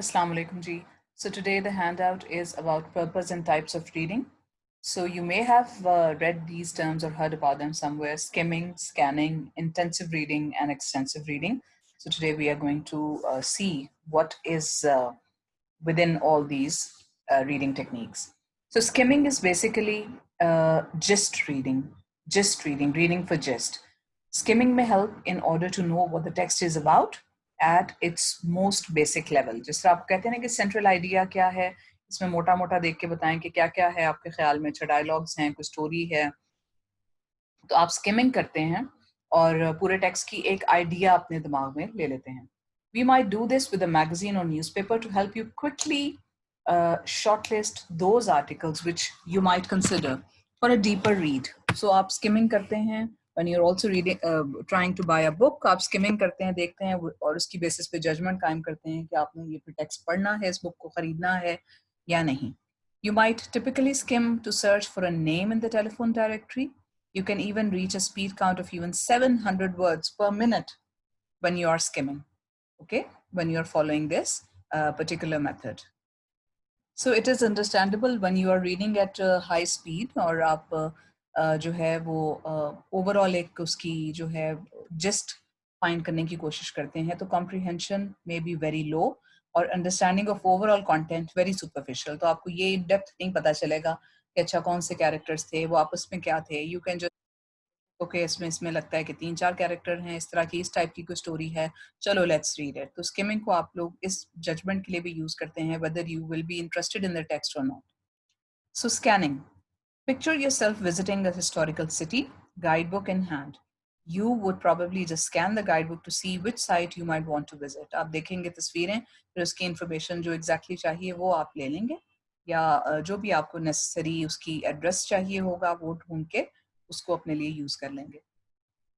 Assalamu alaikum ji. So today the handout is about purpose and types of reading. So you may have read these terms or heard about them somewhere: skimming, scanning, intensive reading, and extensive reading. So today we are going to see what is within all these reading techniques. So skimming is basically reading for gist. Skimming may help in order to know what the text is about at its most basic level. जिस तरह आप कहते हैं ना कि central idea क्या है, इसमें मोटा मोटा देख के बताएं कि क्या क्या है आपके ख्याल में, अच्छा डायलॉग्स हैं, कोई स्टोरी है, तो आप स्किमिंग करते हैं और पूरे टेक्स्ट की एक आइडिया अपने दिमाग में ले लेते हैं. We might do this with a magazine or newspaper to help you quickly shortlist those articles which you might consider for a deeper read. So आप skimming करते हैं when you're also reading, trying to buy a book. आप skimming करते हैं, देखते हैं और उसकी बेसिस पे जजमेंट कायम करते हैं कि आपने ये टेक्स्ट पढ़ना है, इस बुक को खरीदना है या नहीं. You might typically skim to search for a name in the telephone directory. You can even reach a speed count of even 700 words per minute when you are skimming, okay, when you're following this particular method. So it is understandable when you are reading at high speed और आप जो है वो overall एक उसकी जो है gist find करने की कोशिश करते हैं, तो comprehension may be very low और understanding of overall content very superficial. तो आपको ये in depth नहीं पता चलेगा कि अच्छा कौन से characters थे, वो आपस में क्या थे. You can just ओके इसमें लगता है कि 3-4 कैरेक्टर हैं, इस तरह की, इस टाइप की कोई स्टोरी है, चलो लेट्स रीड इट. तो स्किमिंग को आप लोग इस जजमेंट के लिए भी यूज करते हैं whether you will be interested in the text or not. So scanning. Picture yourself visiting a historical city, guidebook in hand. You would probably just scan the guidebook to see which site you might want to visit. आप देखेंगे तस्वीरें, फिर उसकी information जो exactly चाहिए वो आप ले लेंगे, या जो भी आपको नेसेसरी उसकी एड्रेस चाहिए होगा वो ढूंढ के उसको अपने लिए यूज कर लेंगे.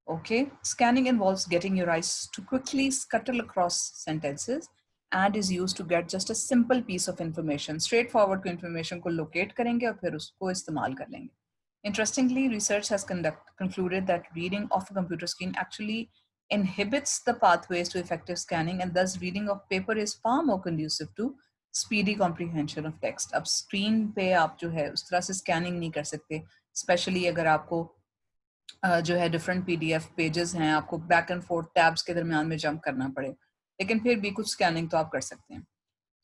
Okay, scanning involves getting your eyes to quickly scuttle across sentences and is used to get just a simple piece of information. Straightforward information को locate करेंगे और फिर उसको इस्तेमाल कर लेंगे. Interestingly, research has concluded that reading off a computer screen actually inhibits the pathways to effective scanning, and thus reading of paper is far more conducive to speedy comprehension of text. अब screen पे आप जो है उस तरह से scanning नहीं कर सकते, especially अगर आपको जो है डिफरेंट पीडीएफ पेजेस हैं, आपको बैक एंड फोर्थ टैब्स के दरमियान में जंप करना पड़े, लेकिन फिर भी कुछ स्कैनिंग तो आप कर सकते हैं.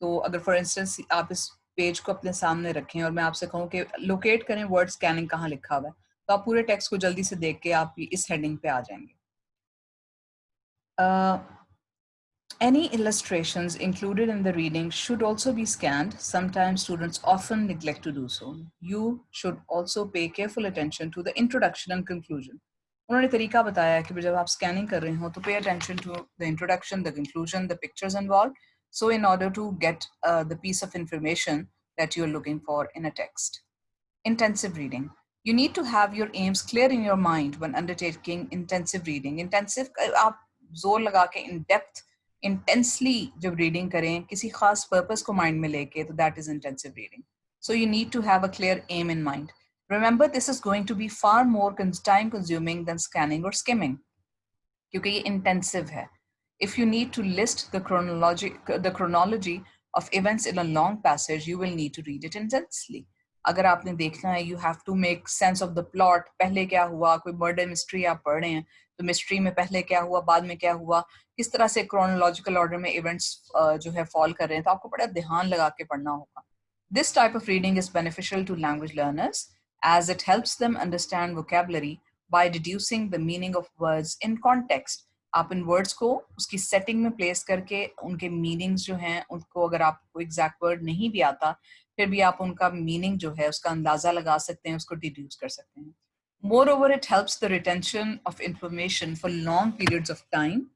तो अगर फॉर इंस्टेंस आप इस पेज को अपने सामने रखें और मैं आपसे कहूँ कि लोकेट करें वर्ड स्कैनिंग कहाँ लिखा हुआ है, तो आप पूरे टेक्स्ट को जल्दी से देख के आप इस हेडिंग पे आ जाएंगे. Any illustrations included in the reading should also be scanned. Sometimes students often neglect to do so. You should also pay careful attention to the introduction and conclusion. उन्होंने तरीका बताया है कि जब आप स्कैनिंग कर रहे हो तो pay attention to the introduction, the conclusion, the pictures involved. So in order to get the piece of information that you're looking for in a text. Intensive reading. You need to have your aims clear in your mind when undertaking intensive reading. Intensive, आप जोर लगा के in depth, intensely जब reading करें किसी खास purpose को mind में लेके, तो that is intensive reading. So you need to have a clear aim in mind. Remember, this is going to be far more time consuming than scanning or skimming, क्योंकि ये intensive है. If you need to list the chronology of events in a long passage, you will need to read it intensely. अगर आपने देखना है, you have to make sense of the plot. पहले क्या हुआ, कोई murder mystery आप पढ़ रहे हैं, तो mystery में पहले क्या हुआ, बाद में क्या हुआ, किस तरह से chronological order में events जो है fall कर रहे हैं, तो आपको बड़ा ध्यान लगा के पढ़ना होगा. This type of reading is beneficial to language learners as it helps them understand vocabulary by deducing the meaning of words in context. आप इन वर्ड्स को उसकी सेटिंग में प्लेस करके उनके मीनिंग्स जो हैं उनको, अगर आपको एग्जैक्ट वर्ड नहीं भी आता, फिर भी आप उनका मीनिंग जो है उसका अंदाजा लगा सकते हैं, उसको डिड्यूस कर सकते हैं. Moreover, it helps the retention of information for long periods of time.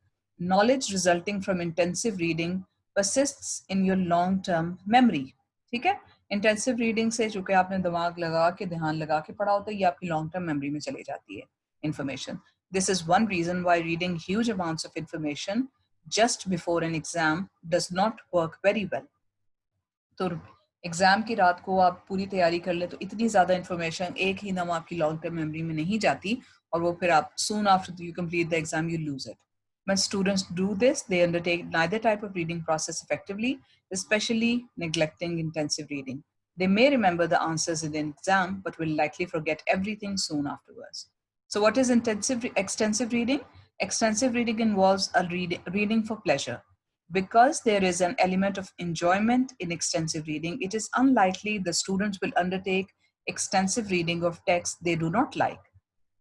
Knowledge resulting from intensive reading persists in your long-term memory. ठीक है, इंटेंसिव रीडिंग से चूंकि आपने दिमाग लगा के, ध्यान लगा के पढ़ा होता है, ये आपकी लॉन्ग टर्म मेमोरी में चली जाती है information. This is one reason why reading huge amounts of information just before an exam does not work very well. तो एग्जाम की रात को आप पूरी तैयारी कर ले तो इतनी ज़्यादा इन्फॉर्मेशन एक ही दम आपकी लॉन्ग टर्म मेमोरी में नहीं जाती, और वो फिर आप soon after you complete the exam you lose it. When students do this, they undertake neither type of reading process effectively, especially neglecting intensive reading. They may remember the answers in the exam, but will likely forget everything soon afterwards. So what is extensive reading? Extensive reading involves reading for pleasure. Because there is an element of enjoyment in extensive reading, it is unlikely the students will undertake extensive reading of texts they do not like.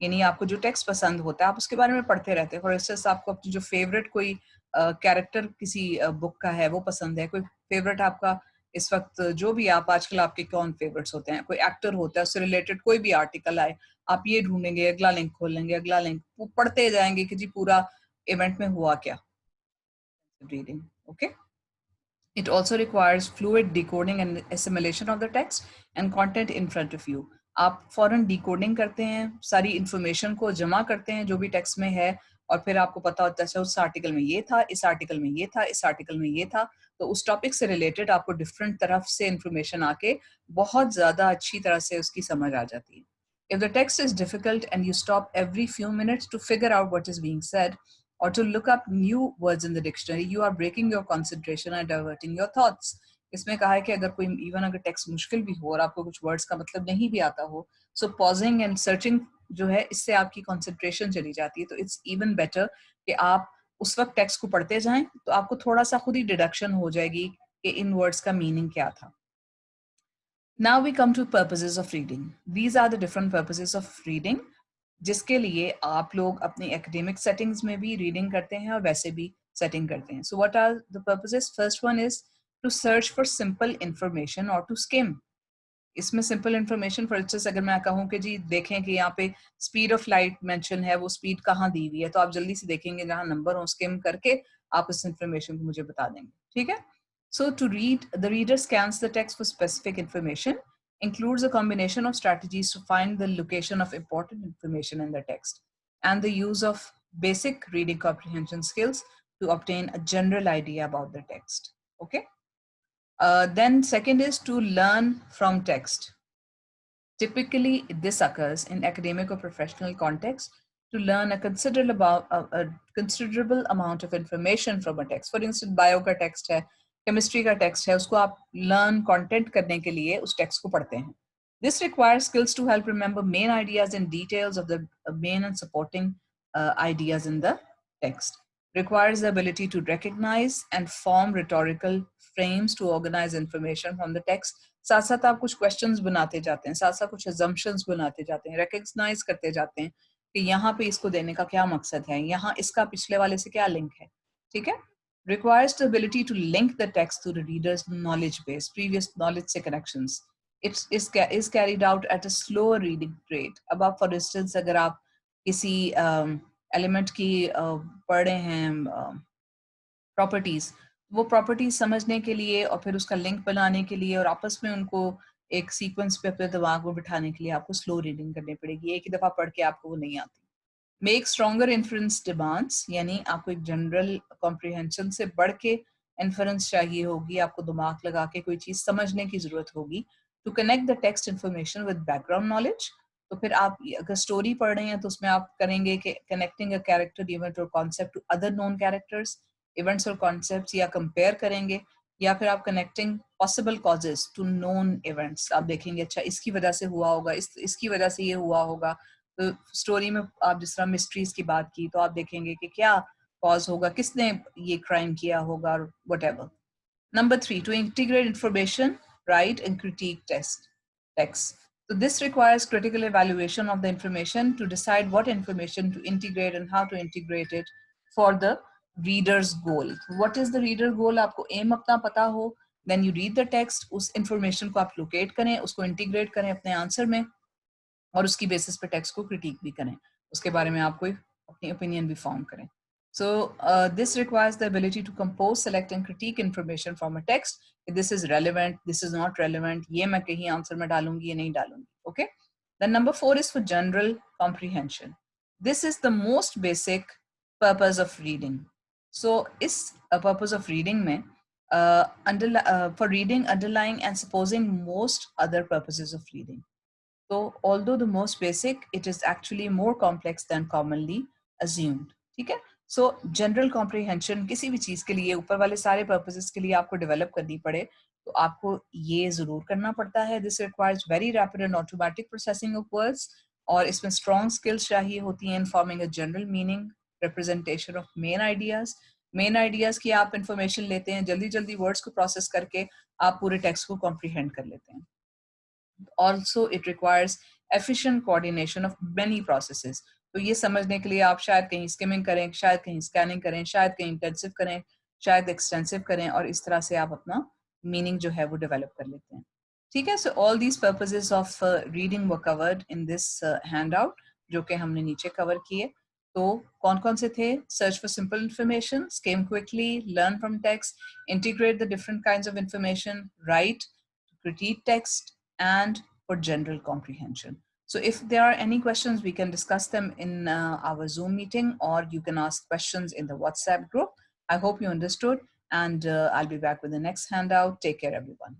यानी आपको जो text पसंद होता है आप उसके बारे में पढ़ते रहते हैं. फॉर इंस्टेंस आपको अपनी जो फेवरेट कोई कैरेक्टर किसी बुक का है वो पसंद है, कोई फेवरेट आपका इस वक्त जो भी आप आजकल आपके कौन फेवरेट्स होते हैं, कोई एक्टर होता है उससे रिलेटेड कोई भी आर्टिकल आए, आप ये ढूंढेंगे, अगला लिंक खोलेंगे, अगला लिंक पढ़ते जाएंगे कि जी पूरा इवेंट में हुआ क्या. Reading, okay. It also requires fluid decoding and assimilation of the text and content in front of you. आप फौरन डिकोडिंग करते हैं, सारी इंफॉर्मेशन को जमा करते हैं जो भी टेक्स्ट में है, और फिर आपको पता होता है उस आर्टिकल में ये था, इस आर्टिकल में ये था, इस आर्टिकल में ये था, तो उस टॉपिक से रिलेटेड आपको डिफरेंट तरफ से इंफॉर्मेशन आके बहुत ज़्यादा अच्छी तरह से उसकी समझ आ जाती है. If the text is difficult and you stop every few minutes to figure out what is being said, or to look up new words in the dictionary, you are breaking your concentration and diverting your thoughts. इसमें कहा है कि अगर कोई even अगर text मुश्किल भी हो और आपको कुछ वर्ड्स का मतलब नहीं भी आता हो, सो पॉजिंग एंड सर्चिंग जो है इससे आपकी कंसंट्रेशन चली जाती है. तो इट्स इवन बेटर कि आप उस वक्त टेक्स्ट को पढ़ते जाएं, तो आपको थोड़ा सा खुद ही डिडक्शन हो जाएगी कि इन वर्ड्स का मीनिंग क्या था. Now we come to purposes of reading. These are the different purposes of reading जिसके लिए आप लोग अपनी एकेडमिक सेटिंग्स में भी रीडिंग करते हैं और वैसे भी सेटिंग करते हैं. So what are the purposes? First one is to search for simple information और टू स्किम. इसमें सिंपल इंफॉर्मेशन, फॉर इंस्टेंस अगर मैं कहूँ कि जी देखें कि यहाँ पे स्पीड ऑफ लाइट मेंशन है, वो स्पीड कहाँ दी हुई है, तो आप जल्दी से देखेंगे जहाँ नंबर हो, स्किम करके आप उस इंफॉर्मेशन को मुझे बता देंगे. ठीक है. So to read, the reader scans the text for specific information, includes a combination of strategies to find the location of important information in the text, and the use of basic reading comprehension skills to obtain a general idea about the text. Okay. Then second is to learn from text. Typically, this occurs in academic or professional context to learn a considerable amount of information from a text. For instance, bio का text है, chemistry का text है, उसको आप learn content करने के लिए उस text को पढ़ते हैं. This requires skills to help remember main ideas and details of the main and supporting ideas in the text. Requires the ability to recognize and form rhetorical frames to organize information from the text. साथ साथ आप कुछ questions बनाते जाते हैं, साथ साथ कुछ assumptions बनाते जाते हैं, recognize करते जाते हैं कि यहाँ पे इसको देने का क्या मकसद है, यहाँ इसका पिछले वाले से क्या लिंक है. ठीक है. Requires the ability to link the text to the reader's knowledge base, previous knowledge से connections. It is carried out at a slower reading rate. अब आप for instance अगर आप किसी एलिमेंट की पढ़ रहे हैं प्रॉपर्टीज, वो प्रॉपर्टीज समझने के लिए और फिर उसका लिंक बनाने के लिए और आपस में उनको एक सीक्वेंस पे अपने दिमाग को बिठाने के लिए आपको स्लो रीडिंग करनी पड़ेगी. एक ही दफा पढ़ के आपको वो नहीं आती. मेक स्ट्रॉन्गर इन्फ्रेंस डिमांड्स, यानी आपको एक जनरल कॉम्प्रिहेंशन से बढ़ के इन्फ्रेंस चाहिए होगी, आपको दिमाग लगा के कोई चीज समझने की जरूरत होगी. To connect the text information with background knowledge, तो फिर आप अगर स्टोरी पढ़ रहे हैं तो उसमें आप करेंगे कि कनेक्टिंग अ कैरेक्टर इवेंट और concept to other known characters, events और कॉन्सेप्ट्स, या कंपेयर करेंगे, या फिर आप connecting possible causes to known events. आप देखेंगे अच्छा इसकी वजह से हुआ होगा, इसकी वजह से ये हुआ होगा. तो स्टोरी में आप जिस तरह मिस्ट्रीज की बात की तो आप देखेंगे कि क्या कॉज होगा, किसने ये क्राइम किया होगा, whatever. Number 3, to integrate information, write and critique text. So this requires critical evaluation of the information to decide what information to integrate and how to integrate it for the reader's goal. What is the reader goal? आपको aim अपना पता हो, then you read the text, उस information को आप locate करें, उसको integrate करें अपने answer में, और उसकी बेसिस पे टेक्स्ट को क्रिटिक भी करें, उसके बारे में आप कोई अपनी ओपिनियन भी फॉर्म करें. So this requires the ability to compose, select and critique information from a text. This is relevant, this is not relevant, ये मैं कहीं आंसर में डालूंगी, ये नहीं डालूंगी. Okay. Then number 4 is for general comprehension. This is the most basic purpose of reading. So इस purpose of reading में for reading, underlying and supposing most other purposes of reading. So although the most basic, it is actually more complex than commonly assumed. ठीक है. सो general comprehension किसी भी चीज़ के लिए, ऊपर वाले सारे पर्पसेस के लिए आपको डेवलप करनी पड़े तो आपको ये ज़रूर करना पड़ता है। This requires very rapid and automatic processing of words, और इसमें स्ट्रॉन्ग स्किल्स चाहिए होती हैं in forming a general meaning, representation of main ideas की आप इंफॉर्मेशन लेते हैं, जल्दी जल्दी वर्ड्स को प्रोसेस करके आप पूरे टेक्स्ट को कॉम्प्रीहेंड कर लेते हैं। Also it requires efficient coordination of many processes. तो ये समझने के लिए आप शायद कहीं स्किमिंग करें, शायद कहीं स्कैनिंग करें, शायद कहीं इंटेंसिव करें, शायद एक्सटेंसिव करें, और इस तरह से आप अपना मीनिंग जो है वो डेवलप कर लेते हैं। ठीक है, so all these purposes of reading were covered in this handout, जो कि हमने नीचे कवर किए। तो कौन कौन से थे? Search for simple information, scheme quickly, learn from text, integrate the different kinds of information, right, critique text, and for general comprehension. So if there are any questions, we can discuss them in our Zoom meeting, or you can ask questions in the WhatsApp group. I hope you understood, and I'll be back with the next handout. Take care, everyone.